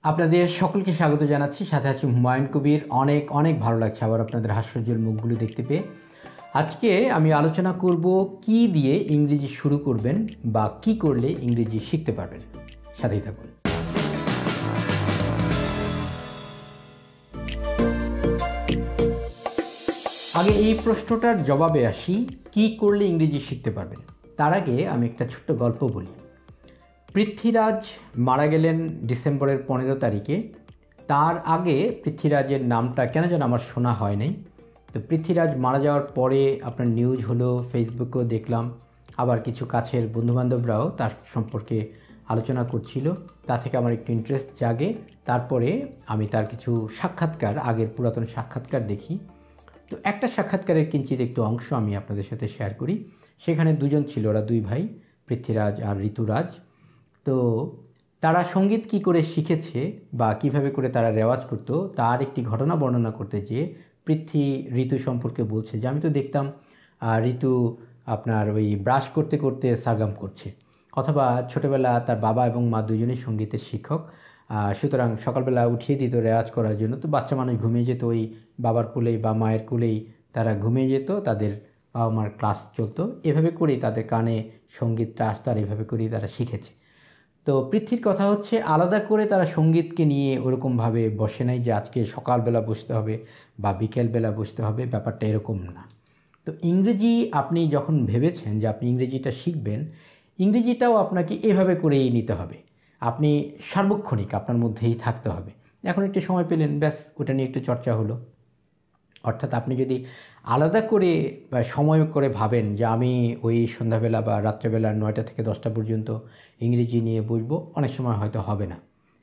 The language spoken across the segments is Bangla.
আপনাদের সকলকে স্বাগত জানাচ্ছি। সাথে আছি হুমায়ুন কবির। অনেক অনেক ভালো লাগছে আবার আপনাদের হাস্যোজ্জ্বল মুখগুলো দেখতে পেয়ে। আজকে আমি আলোচনা করব কি দিয়ে ইংরেজি শুরু করবেন বা কি করলে ইংরেজি শিখতে পারবেন। সাথেই থাকুন। আগে এই প্রশ্নটার জবাবে আসি, কি করলে ইংরেজি শিখতে পারবেন। তার আগে আমি একটা ছোট্ট গল্প বলি। পৃথ্বীরাজ মারা গেলেন ডিসেম্বরের 15 তারিখে। তার আগে পৃথ্বীরাজের নামটা কেন যেন আমার শোনা হয় নাই। তো পৃথ্বীরাজ মারা যাওয়ার পরে আপনার নিউজ হলো, ফেসবুকেও দেখলাম, আবার কিছু কাছের বন্ধুবান্ধবরাও তার সম্পর্কে আলোচনা করছিল। তা থেকে আমার একটু ইন্টারেস্ট জাগে। তারপরে আমি তার কিছু সাক্ষাৎকার, আগের পুরাতন সাক্ষাৎকার দেখি। তো একটা সাক্ষাৎকারের কিঞ্চিত একটু অংশ আমি আপনাদের সাথে শেয়ার করি। সেখানে দুজন ছিল, ওরা দুই ভাই, পৃথ্বীরাজ আর ঋতুরাজ। তো তারা সঙ্গীত কি করে শিখেছে বা কিভাবে করে তারা রেওয়াজ করতো তার একটি ঘটনা বর্ণনা করতে যেয়ে পৃথ্বী ঋতু সম্পর্কে বলছে যে আমি তো দেখতাম ঋতু আপনার ওই ব্রাশ করতে করতে সারগাম করছে, অথবা ছোটোবেলা তার বাবা এবং মা দুজনেই সঙ্গীতের শিক্ষক। সুতরাং সকালবেলা উঠিয়ে দিত রেওয়াজ করার জন্য। তো বাচ্চা মানুষ ঘুমিয়ে যেত, ওই বাবার কোলেই বা মায়ের কোলেই তারা ঘুমিয়ে যেত, তাদের বাবা মার ক্লাস চলতো। এভাবে করেই তাদের কানে সঙ্গীতটা আসতো আর এভাবে করেই তারা শিখেছে। তো পৃথ্বীর কথা হচ্ছে, আলাদা করে তারা সঙ্গীতকে নিয়ে ওরকমভাবে বসে নাই যে আজকে সকালবেলা বসতে হবে বা বিকেলবেলা বসতে হবে, ব্যাপারটা এরকম না। তো ইংরেজি আপনি যখন ভেবেছেন যে আপনি ইংরেজিটা শিখবেন, ইংরেজিটাও আপনাকে এভাবে করেই নিতে হবে। আপনি সার্বক্ষণিক আপনার মধ্যেই থাকতে হবে। এখন একটু সময় পেলেন, ব্যাস ওটা নিয়ে একটু চর্চা হলো। অর্থাৎ আপনি যদি আলাদা করে বা সময় করে ভাবেন যে আমি ওই সন্ধ্যাবেলা বা রাত্রেবেলা 9টা থেকে 10টা পর্যন্ত ইংরেজি নিয়ে বসবো, অনেক সময় হয়তো হবে না,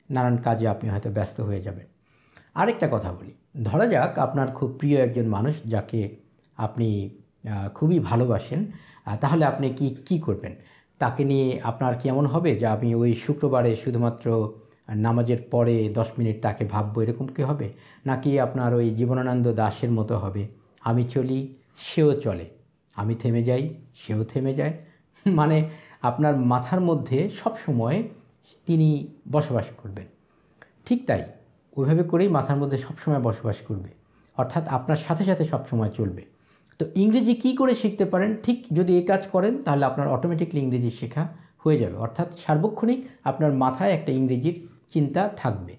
নানান কাজে আপনি হয়তো ব্যস্ত হয়ে যাবেন। আরেকটা কথা বলি, ধরা যাক আপনার খুব প্রিয় একজন মানুষ যাকে আপনি খুবই ভালোবাসেন, তাহলে আপনি কি করবেন? তাকে নিয়ে আপনার কি এমন হবে যে আমি ওই শুক্রবারে শুধুমাত্র নামাজের পরে 10 মিনিট তাকে ভাববো, এরকম কি হবে? নাকি আপনার ওই জীবনানন্দ দাশের মতো হবে, আমি চলি সেও চলে, আমি থেমে যাই সেও থেমে যায়? মানে আপনার মাথার মধ্যে সব সময় তিনি বসবাস করবেন। ঠিক তাই, ওইভাবে করেই মাথার মধ্যে সবসময় বসবাস করবে, অর্থাৎ আপনার সাথে সাথে সবসময় চলবে। তো ইংরেজি কি করে শিখতে পারেন? ঠিক যদি এই কাজ করেন তাহলে আপনার অটোমেটিকলি ইংরেজি শেখা হয়ে যাবে। অর্থাৎ সার্বক্ষণিক আপনার মাথায় একটা ইংরেজির চিন্তা থাকবে।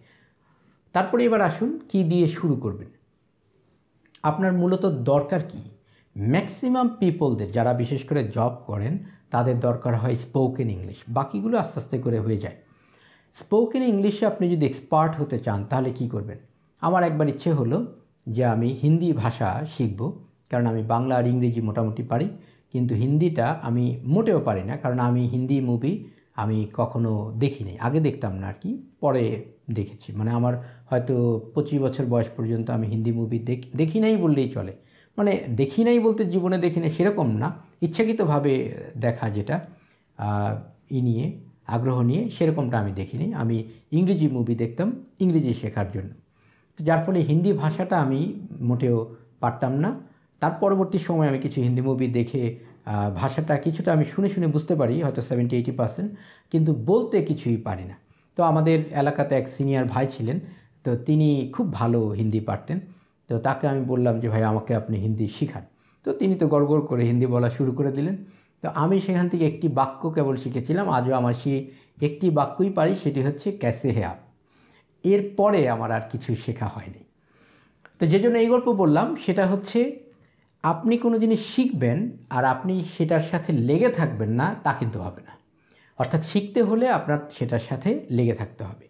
তারপরে এবার আসুন কি দিয়ে শুরু করবেন। আপনার মূলত দরকার কি? ম্যাক্সিমাম পিপলদের, যারা বিশেষ করে জব করেন, তাদের দরকার হয় স্পোকেন ইংলিশ। বাকিগুলো আস্তে আস্তে করে হয়ে যায়। স্পোকেন ইংলিশে আপনি যদি এক্সপার্ট হতে চান তাহলে কি করবেন? আমার একবার ইচ্ছে হলো যে আমি হিন্দি ভাষা শিখব, কারণ আমি বাংলা আর ইংরেজি মোটামুটি পারি, কিন্তু হিন্দিটা আমি মোটেও পারি না। কারণ আমি হিন্দি মুভি আমি কখনো দেখিনি, আগে দেখতাম না আর কি, পরে দেখেছি। মানে আমার হয়তো 25 বছর বয়স পর্যন্ত আমি হিন্দি মুভি দেখি নাই বললেই চলে। মানে দেখি নাই বলতে জীবনে দেখি না সেরকম না, ইচ্ছাকৃতভাবে দেখা, যেটা নিয়ে আগ্রহ নিয়ে, সেরকমটা আমি দেখিনি। আমি ইংরেজি মুভি দেখতাম ইংরেজি শেখার জন্য। তো যার ফলে হিন্দি ভাষাটা আমি মোটেও পারতাম না। তার পরবর্তী সময় আমি কিছু হিন্দি মুভি দেখে ভাষাটা কিছুটা আমি শুনে শুনে বুঝতে পারি, হয়তো 70-80%, কিন্তু বলতে কিছুই পারি না। তো আমাদের এলাকাতে এক সিনিয়র ভাই ছিলেন, তো তিনি খুব ভালো হিন্দি পারতেন। তো তাকে আমি বললাম যে ভাই আমাকে আপনি হিন্দি শিখান। তো তিনি তো গড়গড় করে হিন্দি বলা শুরু করে দিলেন। তো আমি সেখান থেকে একটি বাক্য কেবল শিখেছিলাম, আজও আমার সেই একটি বাক্যই পারি, সেটি হচ্ছে ক্যাসে হে আপ। এরপরে আমার আর কিছুই শেখা হয়নি। তো যে জন্য এই গল্প বললাম সেটা হচ্ছে, আপনি কোনো জিনিস শিখবেন আর আপনি সেটার সাথে লেগে থাকবেন না, তা কিন্তু হবে না। অর্থাৎ শিখতে হলে আপনার সেটার সাথে লেগে থাকতে হবে।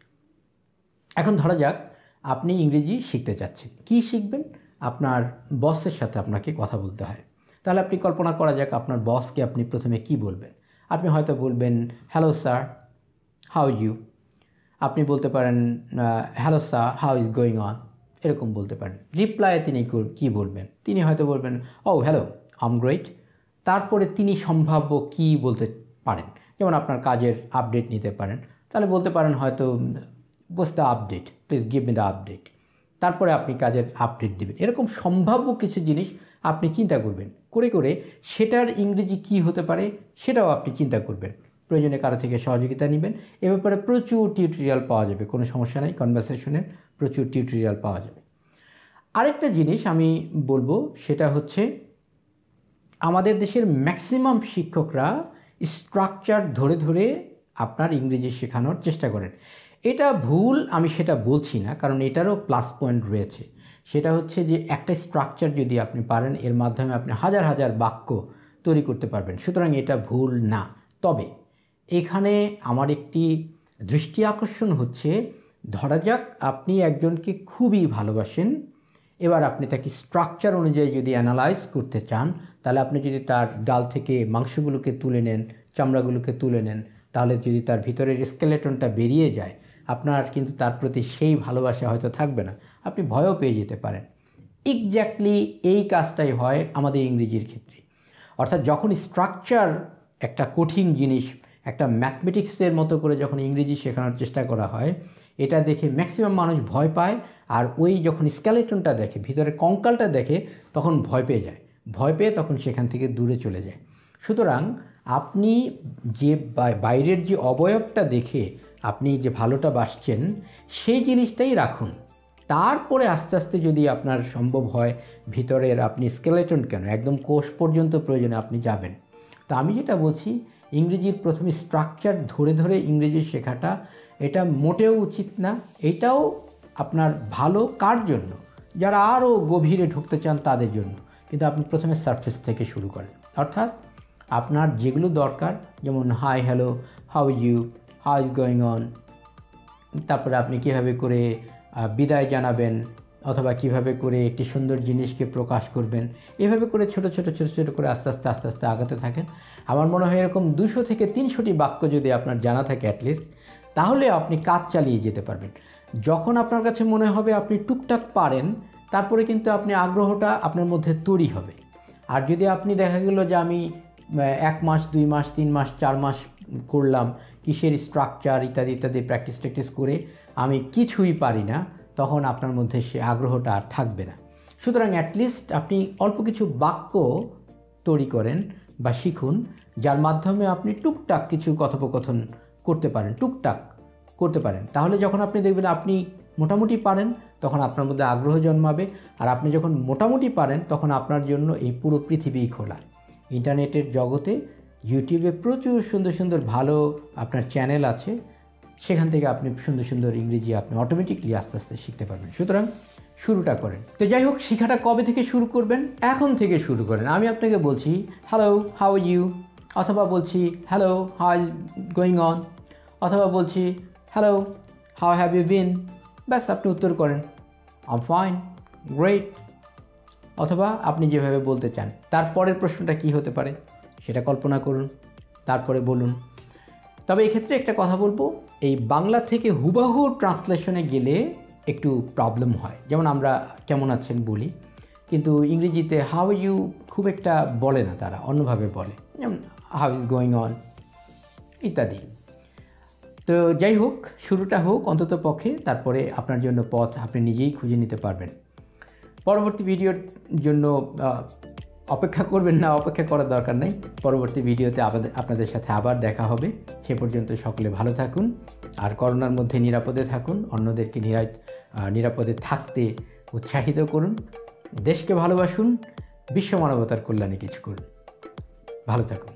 এখন ধরা যাক আপনি ইংরেজি শিখতে চাচ্ছেন, কি শিখবেন? আপনার বসের সাথে আপনাকে কথা বলতে হয়। তাহলে আপনি কল্পনা করা যাক আপনার বসকে আপনি প্রথমে কি বলবেন। আপনি হয়তো বলবেন হ্যালো স্যার, হাউ ইউ। আপনি বলতে পারেন hello sir, how is going on, এরকম বলতে পারেন। রিপ্লাইয়ে তিনি কি বলবেন? তিনি হয়তো বলবেন ও হ্যালো, আম গ্রেট। তারপরে তিনি সম্ভাব্য কি বলতে পারেন, যেমন আপনার কাজের আপডেট নিতে পারেন, তাহলে বলতে পারেন হয়তো what's the update, please give me the update. তারপরে আপনি কাজের আপডেট দিবেন। এরকম সম্ভাব্য কিছু জিনিস আপনি চিন্তা করবেন, করে করে সেটার ইংরেজি কি হতে পারে সেটাও আপনি চিন্তা করবেন। প্রয়োজনে কারো থেকে সহযোগিতা নেবেন। এ ব্যাপারে প্রচুর টিউটোরিয়াল পাওয়া যাবে, কোনো সমস্যা নাই, কনভারসেশনের প্রচুর টিউটোরিয়াল পাওয়া যাবে। আরেকটা জিনিস আমি বলবো, সেটা হচ্ছে আমাদের দেশের ম্যাক্সিমাম শিক্ষকরা স্ট্রাকচার ধরে ধরে আপনার ইংরেজি শেখানোর চেষ্টা করেন। এটা ভুল আমি সেটা বলছি না, কারণ এটারও প্লাস পয়েন্ট রয়েছে। সেটা হচ্ছে যে একটা স্ট্রাকচার যদি আপনি পারেন, এর মাধ্যমে আপনি হাজার হাজার বাক্য তৈরি করতে পারবেন, সুতরাং এটা ভুল না। তবে এখানে আমার একটি দৃষ্টি আকর্ষণ হচ্ছে, ধরা যাক আপনি একজনকে খুবই ভালোবাসেন, এবার আপনি তাকে স্ট্রাকচার অনুযায়ী যদি অ্যানালাইজ করতে চান, তাহলে আপনি যদি তার ডাল থেকে মাংসগুলোকে তুলে নেন, চামড়াগুলোকে তুলে নেন, তাহলে যদি তার ভিতরের স্কেলেটনটা বেরিয়ে যায়, আপনার কিন্তু তার প্রতি সেই ভালোবাসা হয়তো থাকবে না, আপনি ভয়ও পেয়ে যেতে পারেন। এক্স্যাক্টলি এই কাজটাই হয় আমাদের ইংরেজির ক্ষেত্রে। অর্থাৎ যখন স্ট্রাকচার একটা কঠিন জিনিস, একটা ম্যাথমেটিক্সের মতো করে যখন ইংরেজি শেখানোর চেষ্টা করা হয়, এটা দেখে ম্যাক্সিমাম মানুষ ভয় পায়। আর ওই যখন স্কেলেটনটা দেখে, ভিতরে কঙ্কালটা দেখে, তখন ভয় পেয়ে যায়। ভয় পেয়ে তখন সেখান থেকে দূরে চলে যায়। সুতরাং আপনি যে বাইরের যে অবয়বটা দেখে আপনি যে ভালোটা বাসছেন, সেই জিনিসটাই রাখুন। তারপরে আস্তে আস্তে যদি আপনার সম্ভব হয়, ভিতরের আপনি স্কেলেটন কেন, একদম কোষ পর্যন্ত প্রয়োজনে আপনি যাবেন। তো আমি যেটা বলছি, ইংরেজির প্রথমে স্ট্রাকচার ধরে ধরে ইংরেজি শেখাটা এটা মোটেও উচিত না। এটাও আপনার ভালো কার জন্য, যারা আরও গভীরে ঢুকতে চান তাদের জন্য। কিন্তু আপনি প্রথমে সারফেস থেকে শুরু করেন, অর্থাৎ আপনার যেগুলো দরকার, যেমন hi, hello, how you, how is going on, তারপরে আপনি কীভাবে করে বিদায় জানাবেন, অথবা কিভাবে করে একটি সুন্দর জিনিসকে প্রকাশ করবেন, এভাবে করে ছোট ছোট করে আস্তে আস্তে আগাতে থাকেন। আমার মনে হয় এরকম 200 থেকে 300টি বাক্য যদি আপনার জানা থাকে অ্যাটলিস্ট, তাহলে আপনি কাজ চালিয়ে যেতে পারবেন। যখন আপনার কাছে মনে হবে আপনি টুকটাক পারেন, তারপরে কিন্তু আপনি আগ্রহটা আপনার মধ্যে তৈরি হবে। আর যদি আপনি দেখা গেল যে আমি 1 মাস, 2 মাস, 3 মাস, 4 মাস করলাম কিসের স্ট্রাকচার ইত্যাদি প্র্যাকটিস করে আমি কিছুই পারি না, তখন আপনার মধ্যে সে আগ্রহটা আর থাকবে না। সুতরাং অ্যাটলিস্ট আপনি অল্প কিছু বাক্য তৈরি করেন বা শিখুন, যার মাধ্যমে আপনি টুকটাক কিছু কথোপকথন করতে পারেন। তাহলে যখন আপনি দেখবেন আপনি মোটামুটি পারেন, তখন আপনার মধ্যে আগ্রহ জন্মাবে। আর আপনি যখন মোটামুটি পারেন, তখন আপনার জন্য এই পুরো পৃথিবীই খোলা। ইন্টারনেটের জগতে ইউটিউবে প্রচুর সুন্দর সুন্দর ভালো আপনার চ্যানেল আছে, সেখান থেকে আপনি সুন্দর সুন্দর ইংরেজি আপনি অটোমেটিকলি আস্তে আস্তে শিখতে পারবেন। সুতরাং শুরুটা করেন। তো যাই হোক, শেখাটা কবে থেকে শুরু করবেন? এখন থেকে শুরু করেন। আমি আপনাকে বলছি হ্যালো, হাউ আর ইউ, অথবা বলছি hello, how is going on, অথবা বলছি hello, how have you been. ব্যাস, আপনি উত্তর করেন আই এম ফাইন, গ্রেট, অথবা আপনি যেভাবে বলতে চান। তারপরের প্রশ্নটা কি হতে পারে সেটা কল্পনা করুন, তারপরে বলুন। তবে এক্ষেত্রে একটা কথা বলবো, এই বাংলা থেকে হুবাহু ট্রান্সলেশনে গেলে একটু প্রবলেম হয়। যেমন আমরা কেমন আছেন বলি, কিন্তু ইংরেজিতে হাউ ইউ খুব একটা বলে না, তারা অন্যভাবে বলে, যেমন হাউ ইজ গোয়িং অন ইত্যাদি। তো যাই হোক, শুরুটা হোক অন্তত পক্ষে, তারপরে আপনার জন্য পথ আপনি নিজেই খুঁজে নিতে পারবেন। পরবর্তী ভিডিওর জন্য অপেক্ষা করবেন না, অপেক্ষা করার দরকার নেই। পরবর্তী ভিডিওতে আপনাদের সাথে আবার দেখা হবে। সে পর্যন্ত সকলে ভালো থাকুন, আর করোনার মধ্যে নিরাপদে থাকুন, অন্যদেরকে নিরাপদে থাকতে উৎসাহিত করুন, দেশকে ভালোবাসুন, বিশ্ব মানবতার কল্যাণে কিছু করুন। ভালো থাকুন।